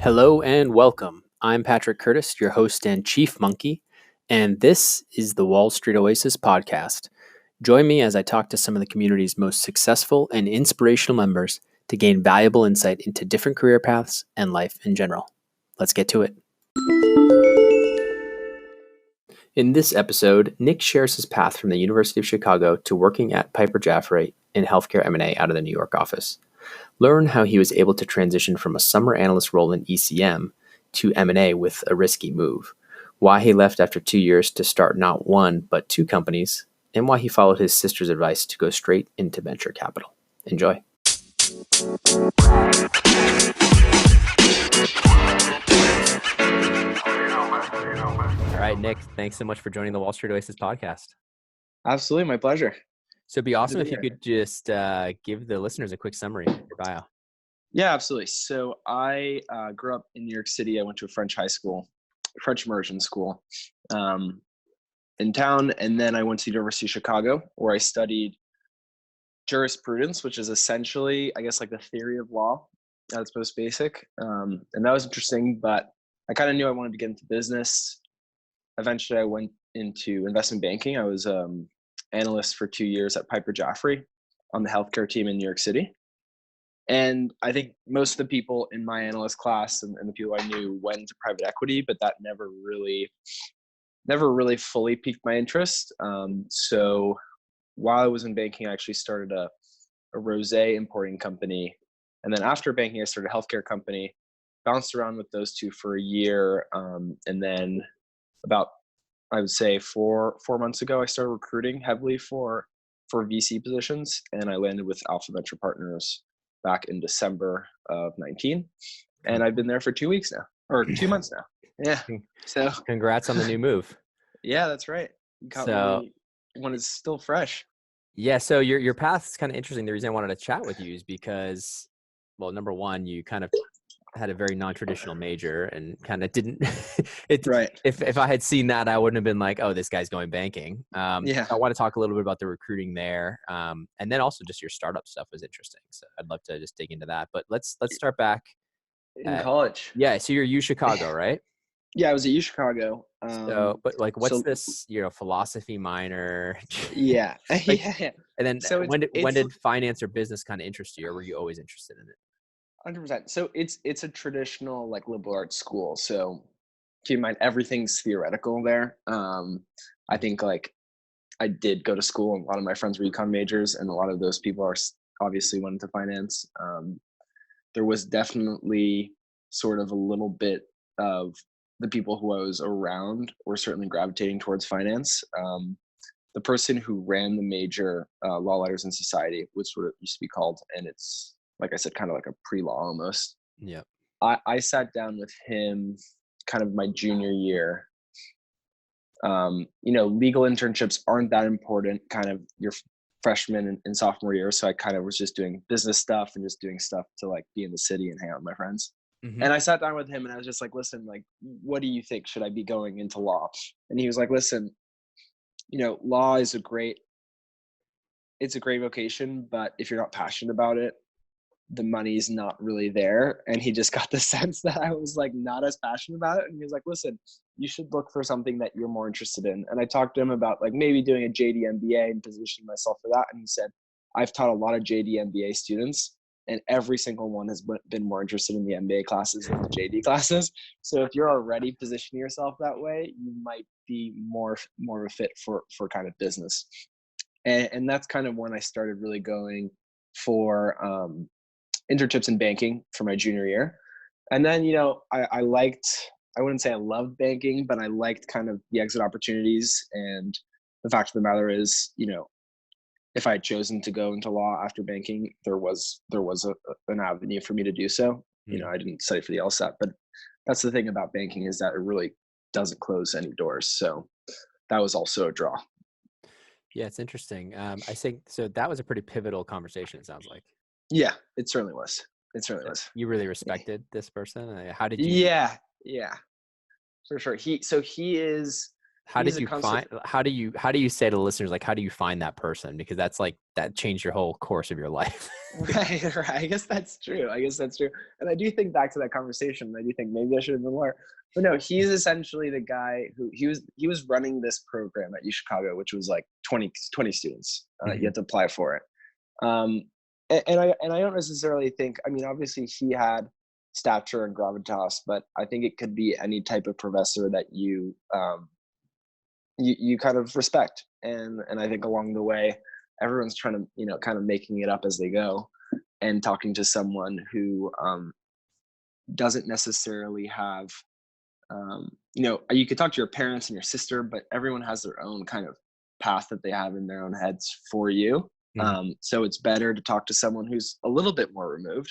Hello and welcome. I'm Patrick Curtis, your host and chief monkey, and this is the Wall Street Oasis podcast. Join me as I talk to some of the community's most successful and inspirational members to gain valuable insight into different career paths and life in general. Let's get to it. In this episode, Nick shares his path from the University of Chicago to working at Piper Jaffray in Healthcare M&A out of the New York office. Learn how he was able to transition from a summer analyst role in ECM to M&A with a risky move, why he left after 2 years to start not one, but two companies, and why he followed his sister's advice to go straight into venture capital. Enjoy. All right, Nick, thanks so much for joining the Wall Street Oasis podcast. Absolutely, my pleasure. So it'd be awesome if you could just give the listeners a quick summary of your bio. Yeah, absolutely. So I grew up in New York City. I went to a French high school, French immersion school in town. And then I went to the University of Chicago, where I studied jurisprudence, which is essentially, I guess, like the theory of law at its most basic. And that was interesting, but I kind of knew I wanted to get into business. Eventually, I went into investment banking. I was analyst for 2 years at Piper Jaffray on the healthcare team in New York City. And I think most of the people in my analyst class and the people I knew went into private equity, but that never really fully piqued my interest. So while I was in banking, I actually started a rosé importing company. And then after banking, I started a healthcare company, bounced around with those two for a year. And then about, I would say 4 months ago, I started recruiting heavily for VC positions, and I landed with Alpha Venture Partners back in December of 19. And I've been there for 2 weeks now, or 2 months now. Yeah. So Congrats on the new move. Yeah, that's right. So when it's still fresh. Yeah. So your path is kind of interesting. The reason I wanted to chat with you is because, well, number one, you kind of had a very non-traditional major and kind of didn't Right. If I had seen that, I wouldn't have been like, oh, this guy's going banking. Yeah. I want to talk a little bit about the recruiting there. And then also just your startup stuff was interesting. So I'd love to just dig into that, but let's start back in college. Yeah. So you're U Chicago, right? Yeah, I was at U Chicago. So, but like, what's this, philosophy minor? Yeah. Yeah. And then when did finance or business kind of interest you, or were you always interested in it? 100%. So it's a traditional like liberal arts school. So keep in mind everything's theoretical there. I think like I did go to school, and a lot of my friends were econ majors, and a lot of those people are obviously went into finance. There was definitely sort of a little bit of the people who I was around were certainly gravitating towards finance. The person who ran the major, Law, Letters, and Society, which what it used to be called, and it's, like I said, kind of like a pre-law almost. Yeah. I sat down with him kind of my junior year. Legal internships aren't that important kind of your freshman and sophomore year. So I kind of was just doing business stuff and just doing stuff to like be in the city and hang out with my friends. Mm-hmm. And I sat down with him and I was just like, listen, like, what do you think? Should I be going into law? And he was like, listen, law is it's a great vocation, but if you're not passionate about it, the money's not really there. And he just got the sense that I was like not as passionate about it. And he was like, listen, you should look for something that you're more interested in. And I talked to him about like maybe doing a JD MBA and positioning myself for that. And he said, I've taught a lot of JD MBA students, and every single one has been more interested in the MBA classes than the JD classes. So if you're already positioning yourself that way, you might be more of a fit for kind of business. And that's kind of when I started really going for internships in banking for my junior year. And then, I wouldn't say I loved banking, but I liked kind of the exit opportunities. And the fact of the matter is, if I had chosen to go into law after banking, there was an avenue for me to do so. I didn't study for the LSAT, but that's the thing about banking is that it really doesn't close any doors. So that was also a draw. Yeah, it's interesting. I think so. That was a pretty pivotal conversation. It sounds like. Yeah, it certainly was. You really respected this person. How did you? Yeah, for sure. He is How he's did a you constant. find, how do you say to listeners, like, how do you find that person? Because that's like, that changed your whole course of your life. Right, right. I guess that's true. I guess that's true. And I do think back to that conversation, and I do think maybe I should have been more. But no, he's essentially the guy who he was running this program at U Chicago, which was like 20 students. You had to apply for it. Um, and I don't necessarily think. I mean, obviously he had stature and gravitas, but I think it could be any type of professor that you kind of respect. And I think along the way, everyone's trying to kind of making it up as they go, and talking to someone who doesn't necessarily have you could talk to your parents and your sister, but everyone has their own kind of path that they have in their own heads for you. Mhm. So it's better to talk to someone who's a little bit more removed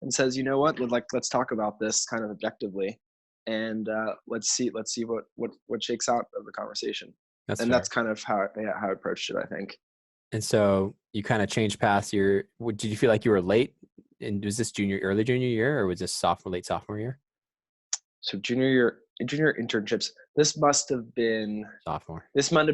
and says, you know what, let's talk about this kind of objectively, and let's see what shakes out of the conversation. That's And fair. that's kind of how I approached it, I think. And so you kind of changed paths. Did you feel like you were late? And was this early junior year, or was this late sophomore year? So junior internships. This must have been Sophomore. this must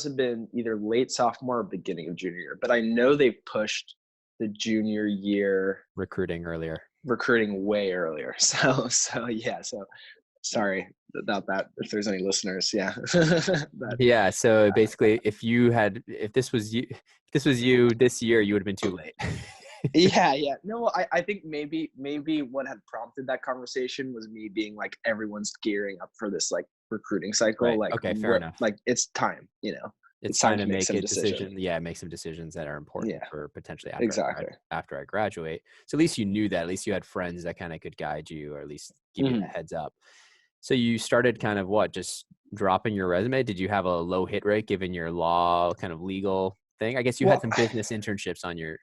have been either late sophomore or beginning of junior year. But I know they pushed the junior year Recruiting earlier. recruiting way earlier. So yeah. So sorry about that. If there's any listeners, yeah. But Yeah. So basically, if this was you this year, you would have been too late. yeah. No, I think maybe what had prompted that conversation was me being like, everyone's gearing up for this like recruiting cycle. Right. Like Okay. Fair enough. like it's time, It's it's time time to to make make some a decision. decision. Yeah, make some decisions that are important Yeah, for potentially exactly. after I graduate. So at least you knew that. At least you had friends that kind of could guide you, or at least give you the Mhm. heads up. So you started kind of just dropping your resume. Did you have a low hit rate given your law kind of legal thing? I guess you had Well, some business internships on your.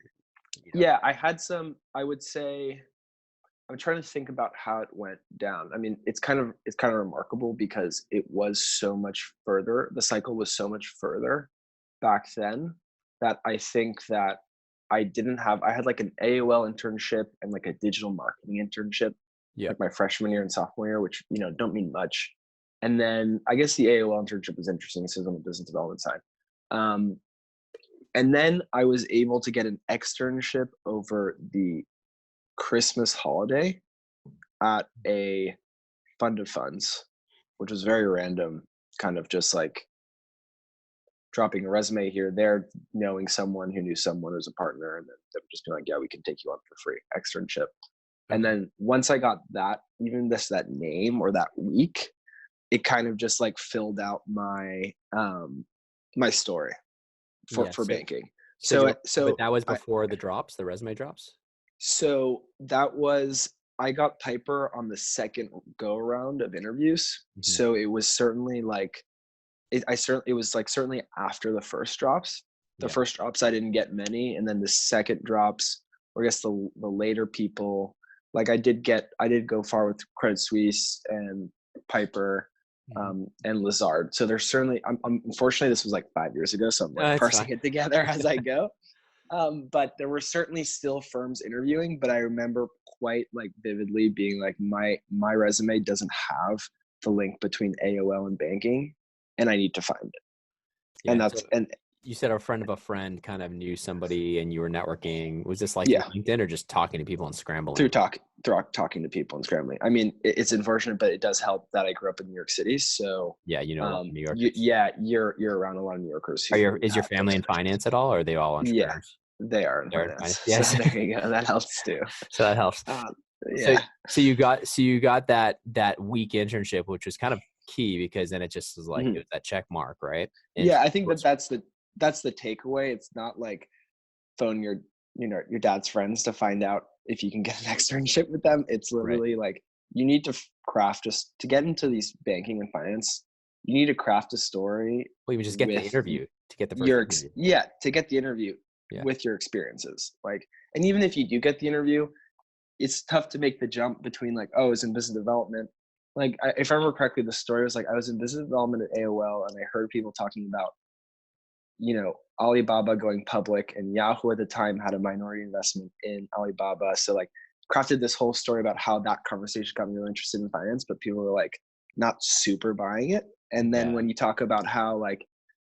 yeah, I had some. I would say I'm trying to think about how it went down. I mean, it's kind of remarkable because it was so much further. The cycle was so much further back then that I think that I had like an AOL internship and like a digital marketing internship, Yeah. like my freshman year and sophomore year, which don't mean much. And then I guess the AOL internship was interesting. So it was on the business development side. Um, and then I was able to get an externship over the Christmas holiday at a fund of funds, which was very random, kind of just like dropping a resume here, there, knowing someone who knew someone who's a partner, and then they would just be like, yeah, we can take you on for free, externship. And Okay. then once I got that, even just that name or that week, it kind of just like filled out my story Yeah. for banking. So So but so that was I before the resume drops. so that was I got Piper on the second go around of interviews. Mhm. So it was certainly like it was like certainly after the first drops. The Yeah. first drops I didn't get many, and then the second drops, or I guess the later people, like I did go far with Credit Suisse and Piper, Mhm. and Lazard. So there's certainly unfortunately this was like 5 years ago, so I'm like No, it's parsing fine. it together as I go. But there were certainly still firms interviewing, but I remember quite like vividly being like, my resume doesn't have the link between AOL and banking, and I need to find it. Yeah. And And that's so and you said a friend of a friend kind of knew somebody and you were networking. Was this like through yeah, LinkedIn or just talking to people and through scrambling? talking to people and scrambling. I mean, it's unfortunate, but it does help that I grew up in New York City. So Yeah, you know a lot of New Yorkers. yeah, you're around a lot of New Yorkers who Is your have those family in connections. finance at all, or are they all Yeah, entrepreneurs? they are in They're in finance. finance. So Yes. there you go. That helps too. So that helps. Um, So yeah. you got that week internship, which was kind of key because then it just was like it Mhm. was that check mark, right? And Yeah, I think that's the takeaway. It's not like phone your dad's friends to find out if you can get an externship with them. It's right. literally like you need to craft just to get into these banking and finance. You need to craft a story Well, you just get the with interview to get the first interview. to get the interview Yeah. with your experiences. Like, and even if you do get the interview, it's tough to make the jump between like, oh, I was in business development. Like, if I remember correctly, the story was like I was in business development at AOL, and I heard people talking about Alibaba going public, and Yahoo at the time had a minority investment in Alibaba. So like crafted this whole story about how that conversation got me really interested in finance, but people were like not super buying it. And then when you talk about how like,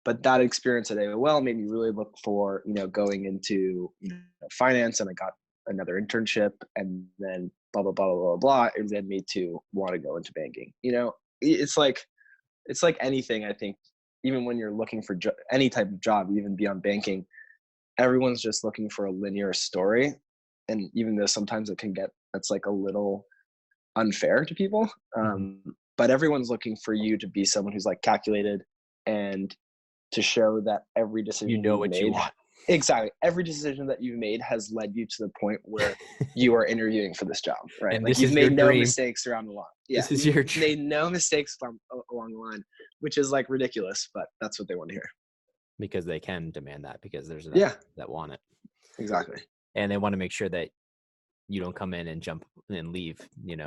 but that experience at AOL made me really look for, going into finance, and I got another internship, and then blah, blah, blah, blah, blah, blah. It led me to want to go into banking. It's like anything, I think, even when you're looking for any type of job, even beyond banking, everyone's just looking for a linear story. And even though sometimes that's like a little unfair to people, but everyone's looking for you to be someone who's like calculated, and to show that every decision you want. Exactly. Every decision that you've made has led you to the point where you are interviewing for this job, right? And like this you've is made no dream. mistakes around the line. Yeah, this is your made no mistakes along the line, which is like ridiculous, but that's what they want to hear. Because they can demand that, because there's enough that want it. Exactly. And they want to make sure that you don't come in and jump and leave,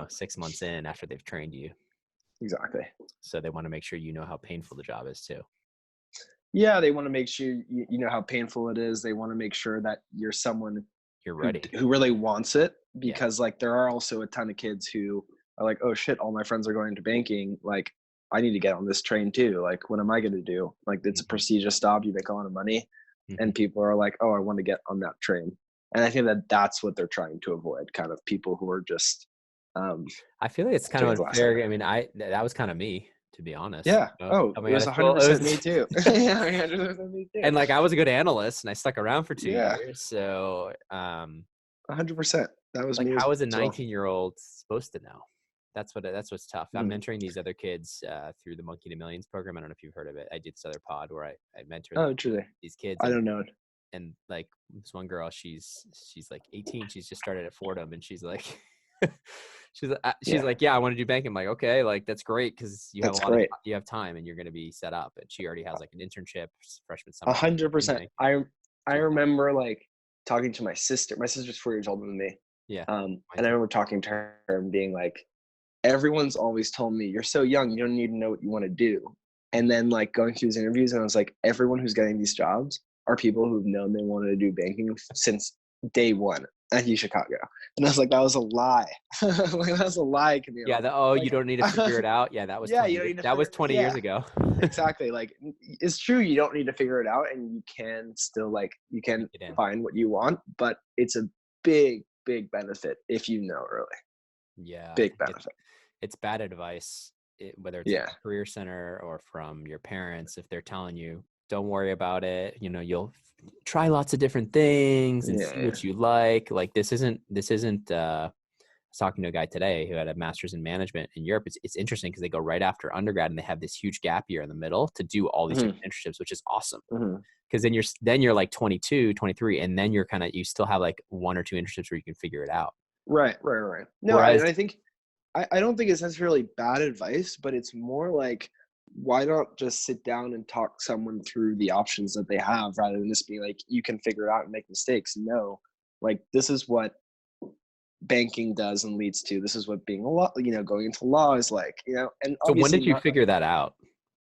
6 months in after they've trained you. Exactly. So they want to make sure you know how painful the job is too. Yeah, they want to make sure you know how painful it is. They want to make sure that you're someone you're ready, who really wants it, because like there are also a ton of kids who are like, oh shit, all my friends are going into banking. Like I need to get on this train too. Like what am I going to do? Like it's a prestigious job. You make a lot of money, and people are like, oh, I want to get on that train. And I think that that's what they're trying to avoid, kind of people who are just. I feel like it's kind of unfair. I mean, that was kind of me, to be honest. Yeah. Oh, it was 100% me too. Yeah, 100% me too. And like I was a good analyst, and I stuck around for 2 years. So 100%. That was like, me. how is a 19-year-old supposed to know? That's what's tough. I'm mentoring these other kids through the Monkey to Millions program. I don't know if you've heard of it. I did this other pod where I mentor these kids. I don't know it. And like this one girl, she's like 18. She's just started at Fordham, and she's like, she's like, yeah, I want to do banking. I'm like, okay, like that's great, because you have time, and you're going to be set up. And she already has like an internship freshman summer. 100%. I remember like talking to my sister. My sister's 4 years older than me. Yeah. And I remember talking to her and being like, everyone's always told me, you're so young, you don't need to know what you want to do. And then like going through these interviews, and I was like, everyone who's getting these jobs are people who've known they wanted to do banking since day one at U Chicago. And I was like, that was a lie. Like that was a lie, Camille. Yeah. You don't need to figure it out. Yeah, that was 20 years ago. Exactly. Like it's true, you don't need to figure it out, and you can still you can find what you want, but it's a big benefit if you know early. Yeah. Big benefit. It's bad advice, whether it's a career center or from your parents, if they're telling you, don't worry about it. You'll try lots of different things and see what you like. Like this isn't, I was talking to a guy today who had a master's in management in Europe. It's interesting because they go right after undergrad, and they have this huge gap year in the middle to do all these different internships, which is awesome. Because then you're like 22, 23, and then you're you still have like one or two internships where you can figure it out. Right. No, I think, I don't think it's necessarily bad advice, but it's more like, why not just sit down and talk someone through the options that they have, rather than just being like, you can figure it out and make mistakes. No, like this is what banking does and leads to. This is what being a law, going into law is like, and so when did you figure that out?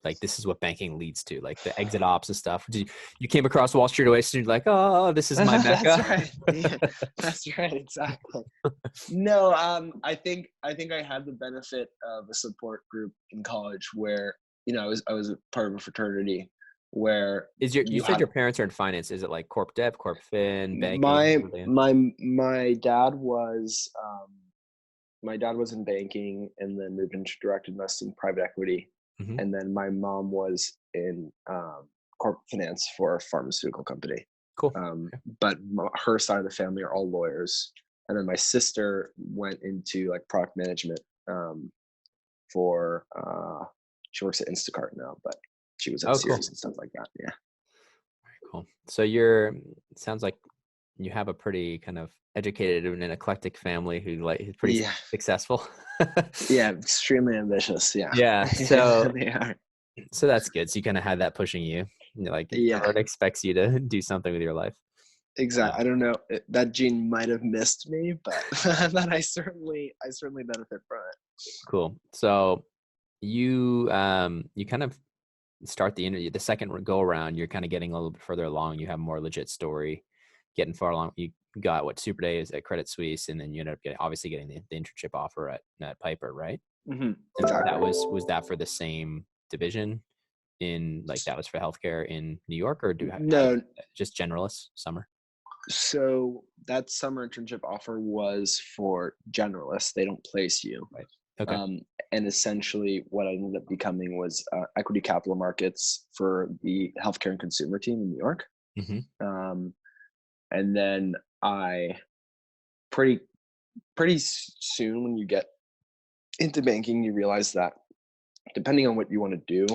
Like, this is what banking leads to, like the exit ops and stuff. You came across Wall Street Oasis, and you're like, oh, this is my mecca. That's right. Yeah, that's right. Exactly. No, I think I had the benefit of a support group in college where, I was a part of a fraternity where you said your parents are in finance. Is it like corp dev, corp fin, banking? My dad was in banking, and then moved into direct investing, private equity. And then my mom was in corporate finance for a pharmaceutical company. Cool. But her side of the family are all lawyers. And then my sister went into like product management for she works at Instacart now, but she was at Sears and stuff like that. Yeah. Very cool. So sounds like you have a pretty kind of educated and an eclectic family who is pretty successful. Yeah, extremely ambitious. Yeah. Yeah. So so that's good. So you kind of had that pushing you. Everyone expects you to do something with your life. Exactly. I don't know. That gene might have missed me, but that I certainly benefit from it. Cool. So you kind of start the interview, the second go around, you're kind of getting a little bit further along. You have a more legit story, getting far along. You got Super Day is at Credit Suisse, and then you ended up getting the internship offer at Piper, right? Mm-hmm. Exactly. That was that for the same division in like that was for healthcare in New York, or No. Just generalist summer? So that summer internship offer was for generalists. They don't place you. Right. Okay. And essentially what I ended up becoming was equity capital markets for the healthcare and consumer team in New York. And then I pretty soon, when you get into banking, you realize that depending on what you want to do,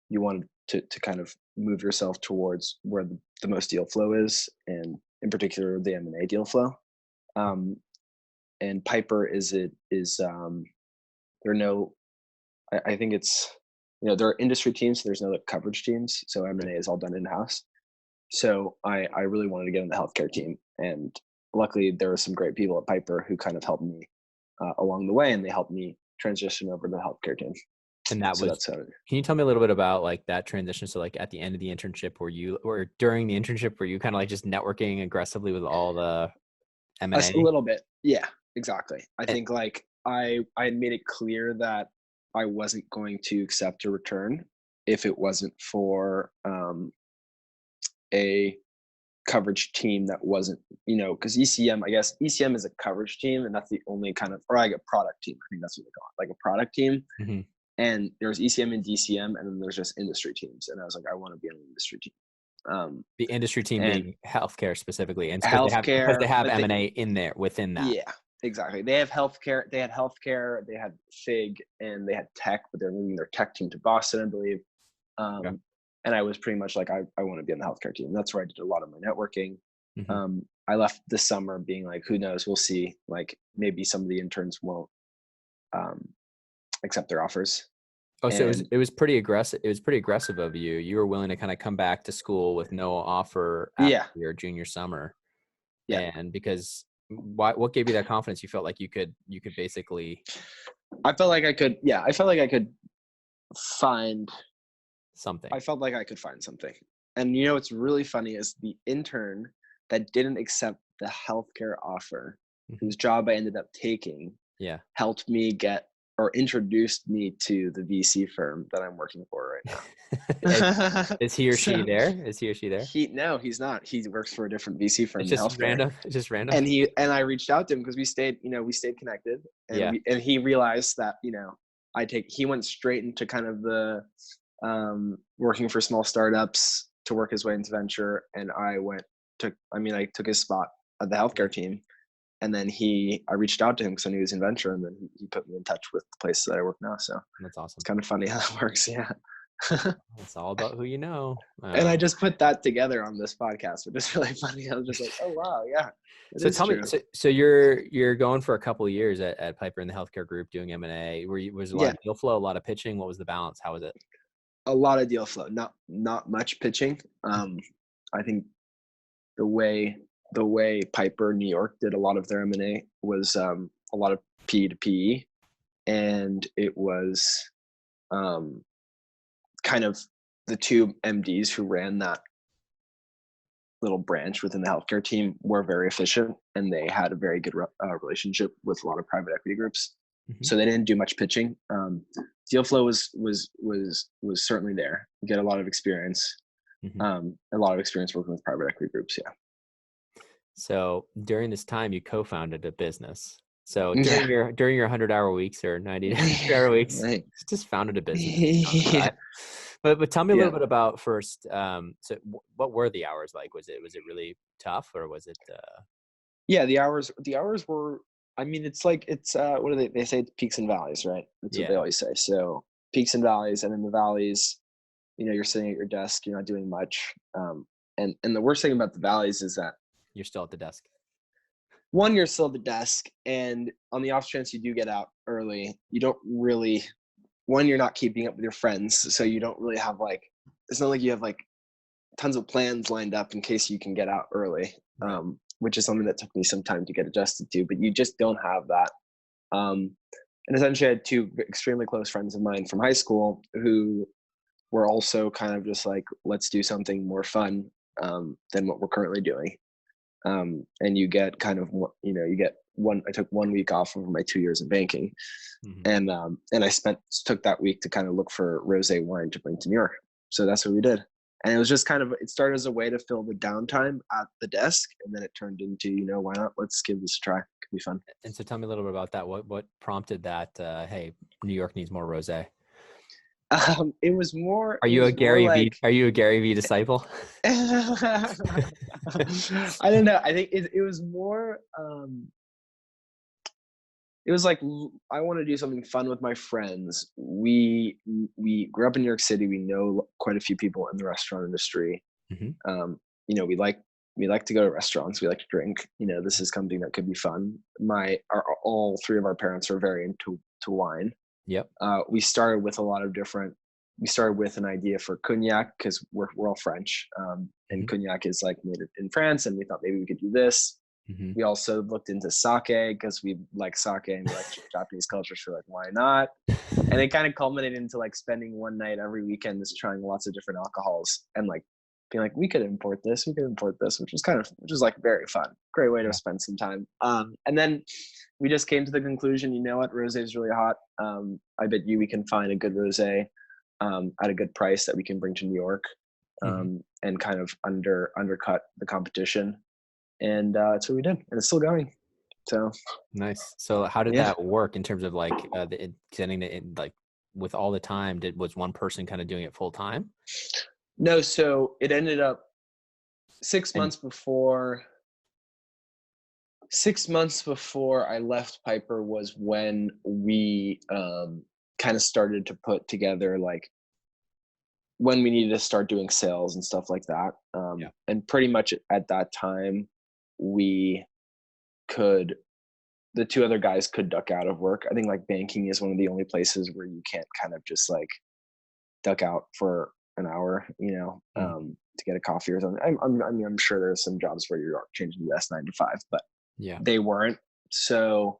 you want to kind of move yourself towards where the most deal flow is, and in particular the M&A deal flow. And Piper there are no, I think it's, there are industry teams, so there's no coverage teams. So M&A is all done in-house. So I really wanted to get in the healthcare team, and luckily there were some great people at Piper who kind of helped me along the way, and they helped me transition over to the healthcare team. And can you tell me a little bit about like that transition? So like at the end of the internship, or during the internship, were you kind of like just networking aggressively with all the M&A? A little bit. Yeah, exactly. I think like I had made it clear that I wasn't going to accept a return if it wasn't for a coverage team that wasn't, because ECM, I guess ECM is a coverage team, and that's the only kind of, or like a product team. I think that's what they call it, like a product team. Mm-hmm. And there's ECM and DCM, and then there's just industry teams. And I was like, I want to be on an industry team. The industry team being healthcare specifically, and healthcare, because they have M&A in there within that. Yeah, exactly. They have healthcare. They had healthcare. They had FIG, and they had tech, but they're moving their tech team to Boston, I believe. And I was pretty much like, I want to be on the healthcare team. That's where I did a lot of my networking. Mm-hmm. I left this summer being like, who knows? We'll see. Like maybe some of the interns won't accept their offers. Oh, so it was pretty aggressive. It was pretty aggressive of you. You were willing to kind of come back to school with no offer after your junior summer. Yeah. And because what gave you that confidence? You felt like you could basically. I felt like I could. Yeah, I felt like I could find something. I felt like I could find something. And what's really funny is the intern that didn't accept the healthcare offer, mm-hmm. whose job I ended up taking, helped me get or introduced me to the VC firm that I'm working for right now. Is he or she there? Is he or she there? No, he's not. He works for a different VC firm. It's just random. It's just random. And I reached out to him because we stayed connected. And and he realized that, he went straight into kind of the working for small startups to work his way into venture. And I took his spot at the healthcare team. And then I reached out to him because I knew he was in venture, and then he put me in touch with the place that I work now. So that's awesome. It's kind of funny how that works. Yeah. It's all about who you know. And I just put that together on this podcast, which is really funny. I was just like, oh wow, yeah. So tell me, so you're going for a couple of years at Piper in the healthcare group doing M&A. Was a lot of deal flow, a lot of pitching? What was the balance? How was it? A lot of deal flow, not much pitching. I think the way Piper New York did a lot of their M&A was a lot of P to PE, and it was kind of the two MDs who ran that little branch within the healthcare team were very efficient, and they had a very good relationship with a lot of private equity groups. Mm-hmm. So they didn't do much pitching. Deal flow was certainly there. You get a lot of experience, mm-hmm. A lot of experience working with private equity groups. Yeah. So during this time, you co-founded a business. So during your 100-hour weeks or 90-hour weeks, right. Just founded a business. Yeah. But tell me a little bit about first. So what were the hours like? Was it really tough, or was it? Yeah, the hours were. I mean, it's what do they say? It's peaks and valleys, right? That's what they always say. So peaks and valleys, and in the valleys, you're sitting at your desk, you're not doing much. And the worst thing about the valleys is that you're still at the desk. One, you're still at the desk, and on the off chance you do get out early, you don't really. One, you're not keeping up with your friends, so you don't really have it's not like you have tons of plans lined up in case you can get out early, which is something that took me some time to get adjusted to, but you just don't have that. And essentially I had two extremely close friends of mine from high school who were also kind of just like, let's do something more fun than what we're currently doing. And you get kind of, you get I took 1 week off of my 2 years in banking, and I took that week to kind of look for rosé wine to bring to New York. So that's what we did. And it was just kind of, it started as a way to fill the downtime at the desk. And then it turned into, why not? Let's give this a try. It could be fun. And so tell me a little bit about that. What prompted that? Hey, New York needs more rosé. It was more. Are you a Gary V disciple? I don't know. I think it was more. It was like, I want to do something fun with my friends. We grew up in New York City. We know quite a few people in the restaurant industry. We like to go to restaurants. We like to drink. This is something that could be fun. All three of our parents are very into wine. Yep. We started with an idea for cognac because we're all French, and cognac is like made in France, and we thought maybe we could do this. We also looked into sake because we like sake and we like Japanese culture, so like, why not? And it kind of culminated into like spending one night every weekend just trying lots of different alcohols and like being like, we could import this, which was like very fun. Great way to spend some time. And then we just came to the conclusion, you know what, rosé is really hot. I bet we can find a good rosé at a good price that we can bring to New York, and kind of undercut the competition. And that's what we did, and it's still going. So nice. So how did that work in terms of like getting it in, like with all the time? Was one person kind of doing it full time? No, so it ended up 6 months before I left Piper was when we kind of started to put together like when we needed to start doing sales and stuff like that. And pretty much at that time, the two other guys could duck out of work. I think like banking is one of the only places where you can't kind of just like duck out for an hour, to get a coffee or something. I'm sure there's some jobs where you're changing the S 9 to 5, but they weren't. So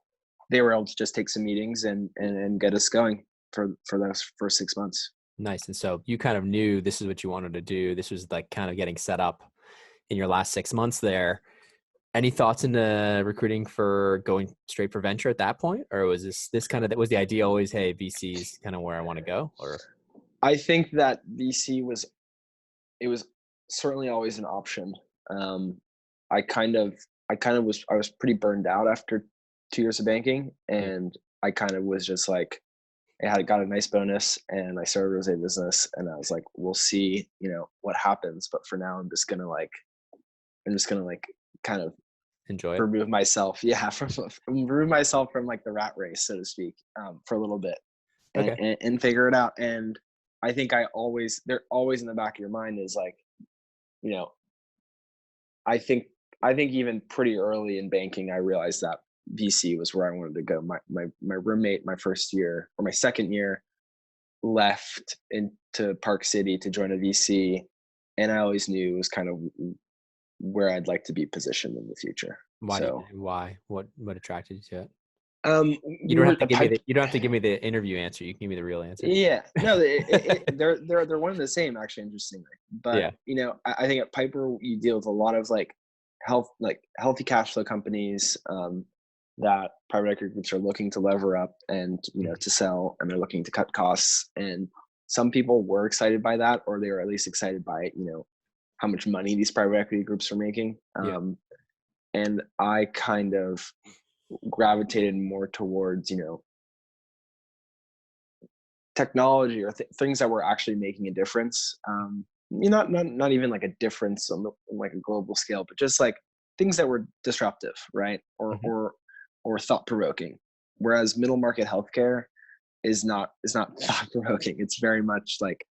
they were able to just take some meetings and get us going for those first 6 months. Nice. And so you kind of knew this is what you wanted to do. This was like kind of getting set up in your last 6 months there. Any thoughts into recruiting for going straight for venture at that point? Or was this kind of, was the idea always, hey, VC is kind of where I want to go? Or I think that VC was certainly always an option. I was pretty burned out after 2 years of banking, and I kind of was just like, I got a nice bonus and I started a rosé business, and I was like, we'll see, what happens. But for now, I'm just gonna kind of enjoy remove myself. Yeah. Remove myself from like the rat race, so to speak, for a little bit and figure it out. And I think they're always in the back of your mind is like, I think even pretty early in banking, I realized that VC was where I wanted to go. My roommate, my second year, left into Park City to join a VC, and I always knew it was kind of where I'd like to be positioned in the future. Why? What attracted you to it? You don't have to give me the interview answer. You can give me the real answer. Yeah, no, they're one and the same, actually, interestingly. But I think at Piper you deal with a lot of like healthy cash flow companies that private equity groups are looking to lever up and to sell, and they're looking to cut costs. And some people were excited by that, or they were at least excited by how much money these private equity groups are making. And I kind of gravitated more towards technology or things that were actually making a difference. Not even like a difference on like a global scale, but just like things that were disruptive, right? Or thought provoking. Whereas middle market healthcare is not thought provoking. It's very much like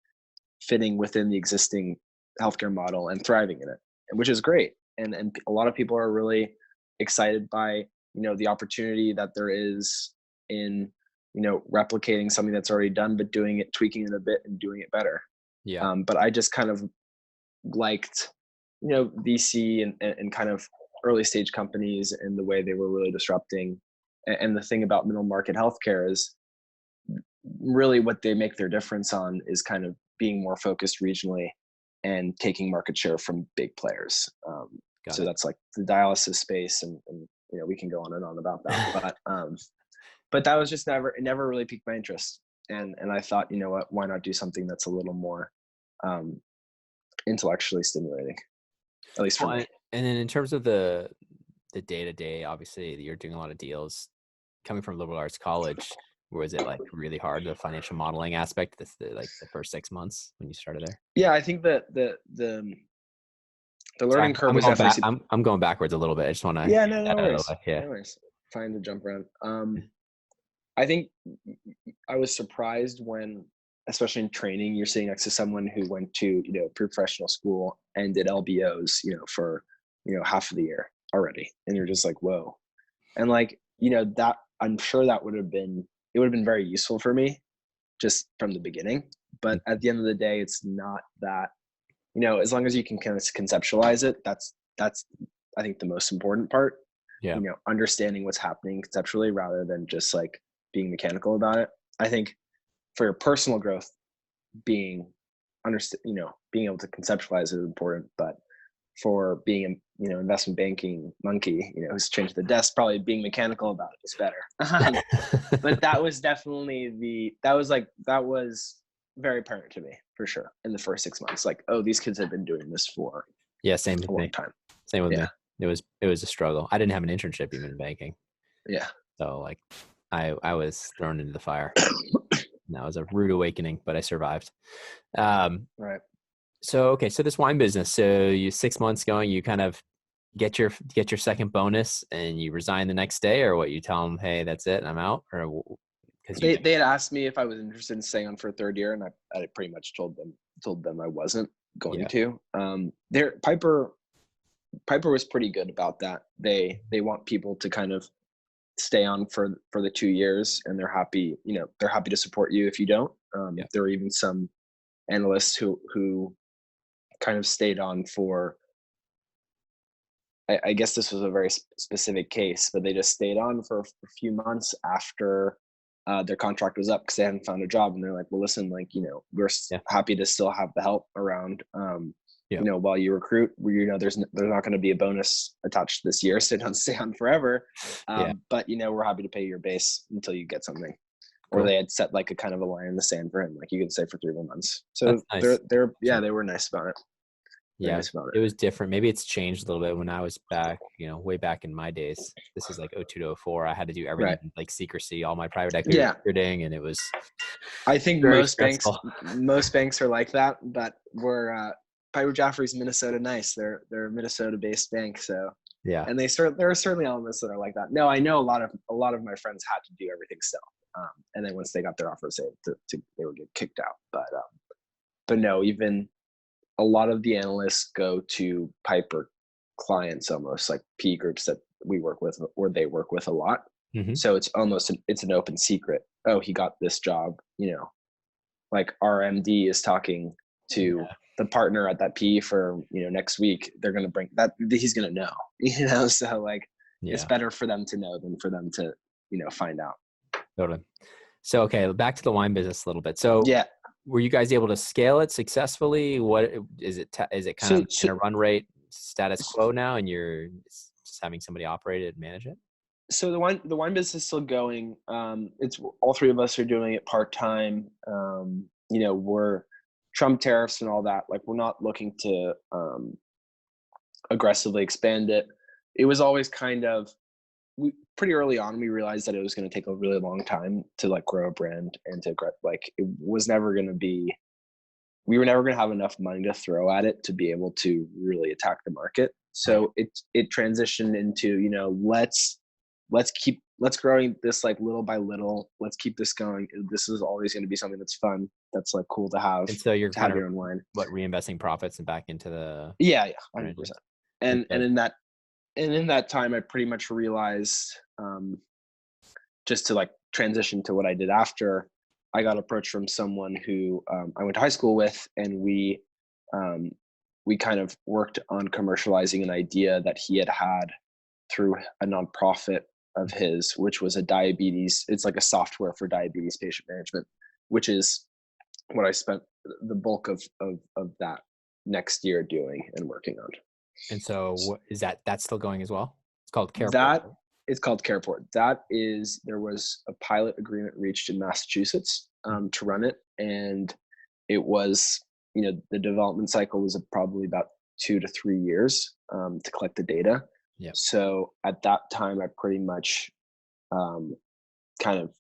fitting within the existing healthcare model and thriving in it, which is great. And a lot of people are really excited by the opportunity that there is in replicating something that's already done, but doing it, tweaking it a bit and doing it better. But I just kind of liked VC and kind of early stage companies and the way they were really disrupting. And the thing about middle market healthcare is really what they make their difference on is kind of being more focused regionally and taking market share from big players. So that's like the dialysis space, and we can go on and on about that. But that was just it never really piqued my interest. And I thought, you know what, why not do something that's a little more intellectually stimulating, at least for me. And then in terms of the day-to-day, obviously you're doing a lot of deals. Coming from liberal arts college, was it like really hard, the financial modeling aspect, like the first 6 months when you started there? Yeah, I think that the learning curve was definitely. I'm going backwards a little bit. I just want to. Yeah, no worries. Yeah. No worries. Fine to jump around. I think I was surprised when, especially in training, you're sitting next to someone who went to pre-professional school and did LBOs, for half of the year already, and you're just like, whoa. And like that, I'm sure that would have been very useful for me just from the beginning. But at the end of the day, it's not that, as long as you can kind of conceptualize it, that's I think the most important part. Yeah. Understanding what's happening conceptually rather than just like being mechanical about it. I think for your personal growth, being able to conceptualize it is important, but for being investment banking monkey, who's changed the desk, probably being mechanical about it is better. But that was definitely that was very apparent to me for sure in the first 6 months. Like, oh, these kids have been doing this for same a long time. Same with me. It was a struggle. I didn't have an internship even in banking. Yeah. So like I was thrown into the fire. That was a rude awakening, but I survived. Right. So, okay. So this wine business, so you 6 months going, you kind of get your second bonus and you resign the next day, or what? You tell them, hey, that's it, I'm out? Or because they had asked me if I was interested in staying on for a third year, and I pretty much told them I wasn't going to. Piper was pretty good about that. They want people to kind of stay on for the 2 years, and they're happy to support you if you don't. There are even some analysts who kind of stayed on for, I guess this was a very specific case, but they just stayed on for a few months after their contract was up because they hadn't found a job, and they're like, well, listen, like, we're happy to still have the help around, while you recruit. There's not going to be a bonus attached this year, so don't stay on forever. But we're happy to pay your base until you get something. Cool. Or they had set like a kind of a line in the sand for him, like you can stay for 3 more months. So nice. They were nice about it. Yeah, it was different. Maybe it's changed a little bit. When I was back, way back in my days, this is like 02 to 04. I had to do everything like secrecy, all my private equity recruiting, and it was. I think most banks are like that, but we're Piper Jaffray's Minnesota nice. They're a Minnesota-based bank, so yeah. And there are certainly elements that are like that. No, I know a lot of my friends had to do everything still, and then once they got their offers, they would get kicked out. But no, even. A lot of the analysts go to Piper clients, almost like P groups that we work with or they work with a lot. Mm-hmm. So it's almost it's an open secret. Oh, he got this job. Like our MD is talking to the partner at that P for next week. They're gonna bring that. He's gonna know. So like it's better for them to know than for them to find out. Totally. So okay, back to the wine business a little bit. So yeah. Were you guys able to scale it successfully? What is it? Is it kind of in a run rate status quo now, and you're just having somebody operate it and manage it? So the wine business is still going. It's all three of us are doing it part time. We're Trump tariffs and all that. Like we're not looking to aggressively expand it. It was always kind of. Pretty early on, we realized that it was going to take a really long time to like grow a brand and to like it was never going to be. We were never going to have enough money to throw at it to be able to really attack the market. So it transitioned into let's growing this like little by little. Let's keep this going. This is always going to be something that's fun. That's like cool to have. And so you're kind of your own wine. Reinvesting profits and back into the 100%. And in that time, I pretty much realized, just to like transition to what I did after, I got approached from someone who I went to high school with, and we kind of worked on commercializing an idea that he had through a nonprofit of his, which was it's like a software for diabetes patient management, which is what I spent the bulk of that next year doing and working on. And so what is that? That's still going as well? It's called Careport. That is called Careport. There was a pilot agreement reached in Massachusetts to run it, and it was, the development cycle was probably about 2 to 3 years to collect the data. Yeah. So at that time, I pretty much kind of,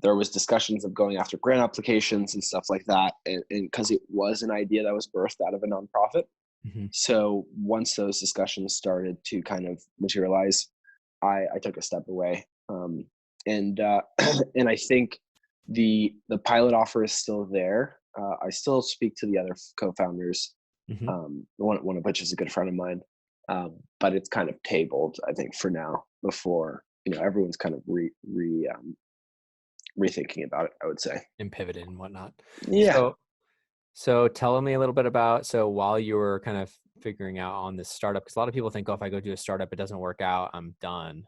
there was discussions of going after grant applications and stuff like that, and because it was an idea that was birthed out of a nonprofit. Mm-hmm. So once those discussions started to kind of materialize, I took a step away, and and I think the pilot offer is still there. I still speak to the other co-founders, Mm-hmm. One of which is a good friend of mine, but it's kind of tabled, I think, for now, before everyone's kind of rethinking about it, I would say. And pivoted and whatnot. Yeah. So tell me a little bit about, so while you were kind of figuring out on this startup, because a lot of people think, oh, if I go do a startup, it doesn't work out, I'm done.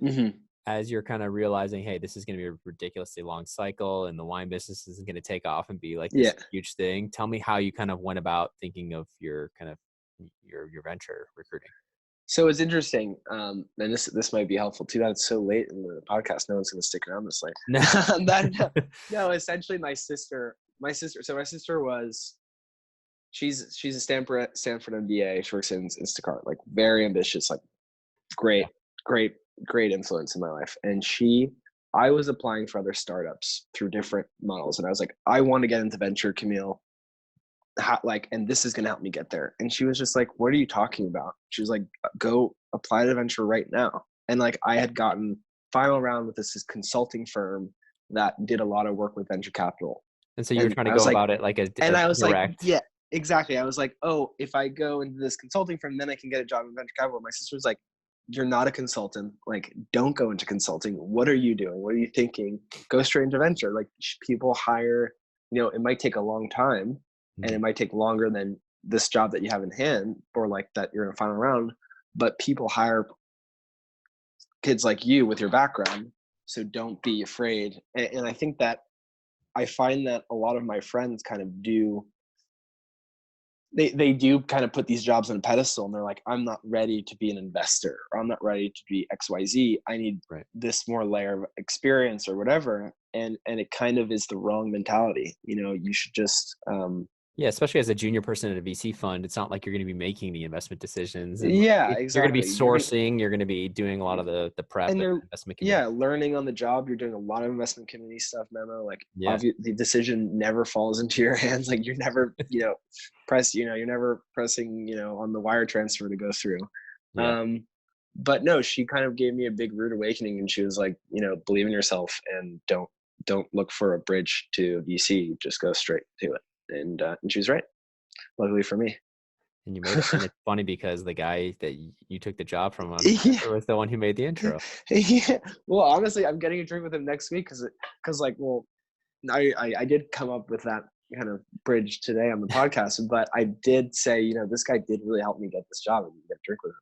Mm-hmm. As you're kind of realizing, hey, this is going to be a ridiculously long cycle and the wine business isn't going to take off and be like this huge thing. Tell me how you kind of went about thinking of your kind of your venture recruiting. So it's interesting, and this might be helpful too. That it's so late in the podcast, no one's going to stick around this late. No, essentially, my sister. So my sister was, she's a Stanford MBA. She works in Instacart, like very ambitious, like great influence in my life. And I was applying for other startups through different models, and I was like, I want to get into venture, Camille. And this is going to help me get there. And she was just like, what are you talking about? She was like, go apply to venture right now. And like, I had gotten final round with this consulting firm that did a lot of work with venture capital. And so you were trying to go about it like I was direct. like, yeah, exactly. I was like, oh, if I go into this consulting firm, then I can get a job in venture capital. My sister was like, you're not a consultant. Like, don't go into consulting. What are you doing? What are you thinking? Go straight into venture. Like, people hire, it might take a long time. And it might take longer than this job that you have in hand, or like that you're in a final round, but people hire kids like you with your background. So don't be afraid. And I think that I find that a lot of my friends kind of do, they do kind of put these jobs on a pedestal, and they're like, I'm not ready to be an investor, or I'm not ready to be XYZ. I need this more layer of experience or whatever. And it kind of is the wrong mentality. You should just, yeah, especially as a junior person at a VC fund, it's not like you're going to be making the investment decisions. And exactly. You're going to be sourcing. You're going to be doing a lot of the prep and investment committee. Yeah, learning on the job. You're doing a lot of investment committee stuff, Memo. Like, the decision never falls into your hands. Like, you're never, you're never pressing, on the wire transfer to go through. Yeah. But no, she kind of gave me a big rude awakening, and she was like, believe in yourself and don't look for a bridge to VC. Just go straight to it. And she was right, luckily for me. And you made it. And it's funny because the guy that you took the job from was the one who made the intro. Yeah. Well, honestly, I'm getting a drink with him next week because I did come up with that kind of bridge today on the podcast, but I did say, this guy did really help me get this job, and get a drink with him.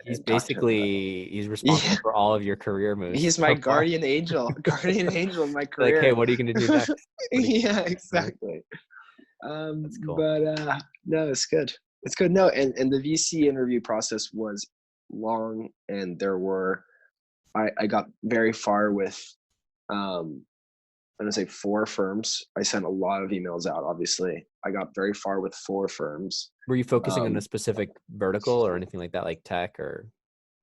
He's responsible for all of your career moves. He's my guardian angel in my career. Like, hey, what are you going to do next? Yeah, exactly. That's cool. But no, it's good. It's good. No, and the VC interview process was long, and I got very far with, I'm going to say 4 firms. I sent a lot of emails out, obviously. I got very far with 4 firms. Were you focusing on a specific vertical or anything like that, like tech or?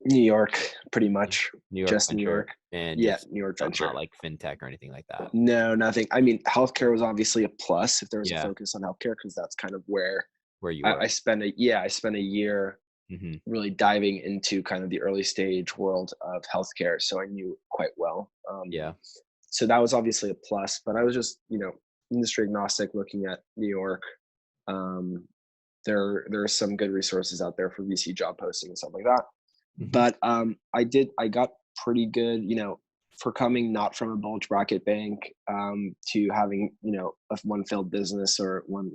New York, pretty much. Just New York. And New York venture. Not like fintech or anything like that. No, nothing. I mean, healthcare was obviously a plus if there was a focus on healthcare, because that's kind of where you were. I spent a year really diving into kind of the early stage world of healthcare. So I knew it quite well. So that was obviously a plus, but I was just, industry agnostic, looking at New York. There are some good resources out there for VC job posting and stuff like that. But I got pretty good, for coming not from a bulge bracket bank, to having, one failed business, or one,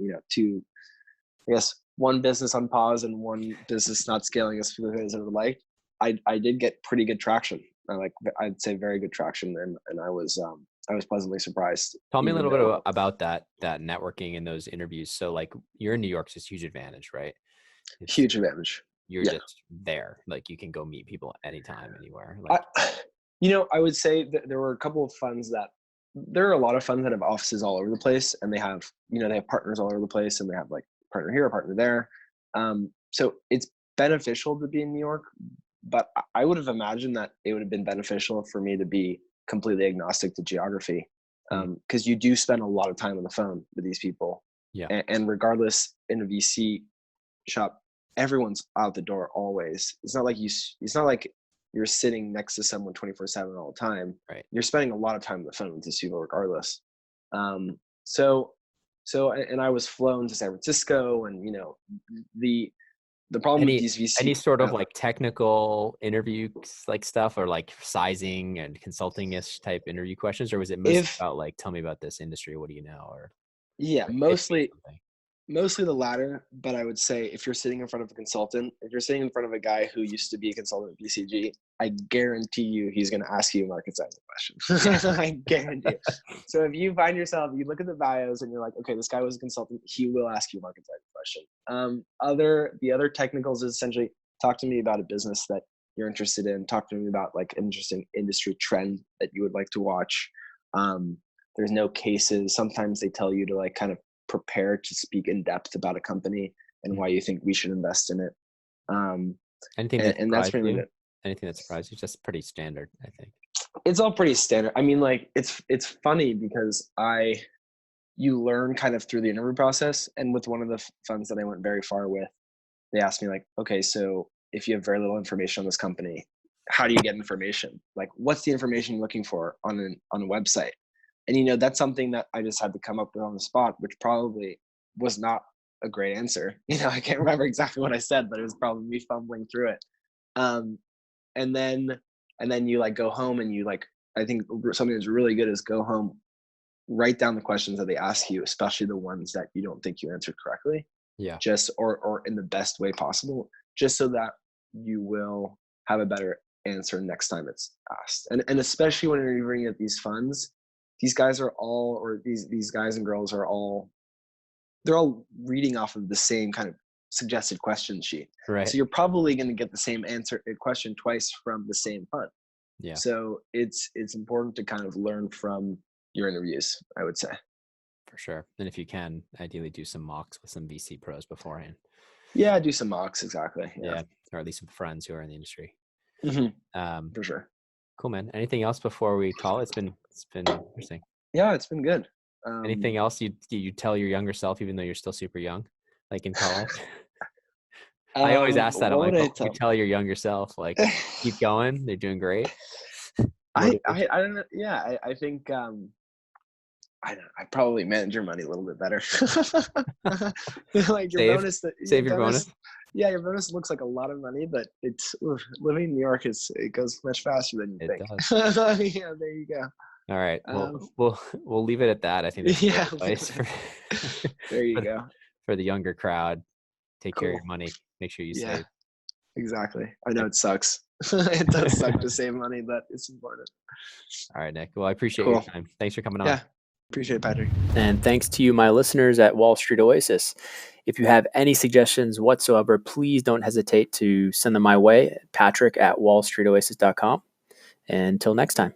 one business on pause and one business not scaling as quickly as I would like. I did get pretty good traction. I'd say very good traction, and I was pleasantly surprised. Tell me a little bit about that networking and those interviews. So like, you're in New York, so it's a huge advantage, right? Huge advantage. You're just there. Like you can go meet people anytime, anywhere. Like, I would say that there were a couple of funds there are a lot of funds that have offices all over the place, and they have partners all over the place, and they have like partner here, partner there. So it's beneficial to be in New York, but I would have imagined that it would have been beneficial for me to be completely agnostic to geography, because you do spend a lot of time on the phone with these people. Yeah. And regardless, in a VC shop, everyone's out the door always. It's not like you're sitting next to someone 24/7 all the time. Right. You're spending a lot of time on the phone with these people regardless. So I was flown to San Francisco, and the problem with these VC, any sort of like technical interview like stuff, or like sizing and consulting-ish type interview questions, or was it mostly about like, tell me about this industry, what do you know? Or mostly the latter. But I would say if you're sitting in front of a consultant, if you're sitting in front of a guy who used to be a consultant at BCG, I guarantee you he's going to ask you a market sizing question. I guarantee it. So if you find yourself, you look at the bios and you're like, okay, this guy was a consultant, he will ask you a market sizing question. The other technicals is essentially talk to me about a business that you're interested in. Talk to me about like an interesting industry trend that you would like to watch. There's no cases. Sometimes they tell you to like kind of prepare to speak in depth about a company and why you think we should invest in it. Anything that's pretty much it. Anything that surprised you? Just pretty standard, I think. It's all pretty standard. I mean, like it's funny because you learn kind of through the interview process. And with one of the funds that I went very far with, they asked me like, okay, so if you have very little information on this company, how do you get information? Like, what's the information you're looking for on a website? And that's something that I just had to come up with on the spot, which probably was not a great answer. I can't remember exactly what I said, but it was probably me fumbling through it. And then you like go home and you like, I think something that's really good is go home, write down the questions that they ask you, especially the ones that you don't think you answered correctly. Yeah. Just or in the best way possible, just so that you will have a better answer next time it's asked. And especially when you're interviewing at these funds, these guys are all, or these guys and girls are all, they're all reading off of the same kind of suggested question sheet. Right. So you're probably going to get the same question twice from the same fund. Yeah. So it's important to kind of learn from your interviews, I would say. For sure. And if you can, ideally do some mocks with some VC pros beforehand. Yeah, do some mocks, exactly. Yeah. Or at least some friends who are in the industry. For sure. Cool, man. Anything else before we call it? It's been interesting. Yeah, it's been good. Anything else you tell your younger self, even though you're still super young, like in college? I always ask that. I'm like, you tell your younger self, like, keep going. They're doing great. I don't know. Yeah, I think I probably manage your money a little bit better. Like your bonus, save your bonus. Yeah, your bonus looks like a lot of money, but it's living in New York it goes much faster than you think. Does. Yeah, there you go. All right. Well, we'll leave it at that. I think that's great advice there you go. For the younger crowd, take care of your money. Make sure you save. Exactly. I know it sucks. It does suck to save money, but it's important. All right, Nick. Well, I appreciate your time. Thanks for coming on. Yeah. Appreciate it, Patrick. And thanks to you, my listeners at Wall Street Oasis. If you have any suggestions whatsoever, please don't hesitate to send them my way, Patrick@wallstreetoasis.com. Until next time.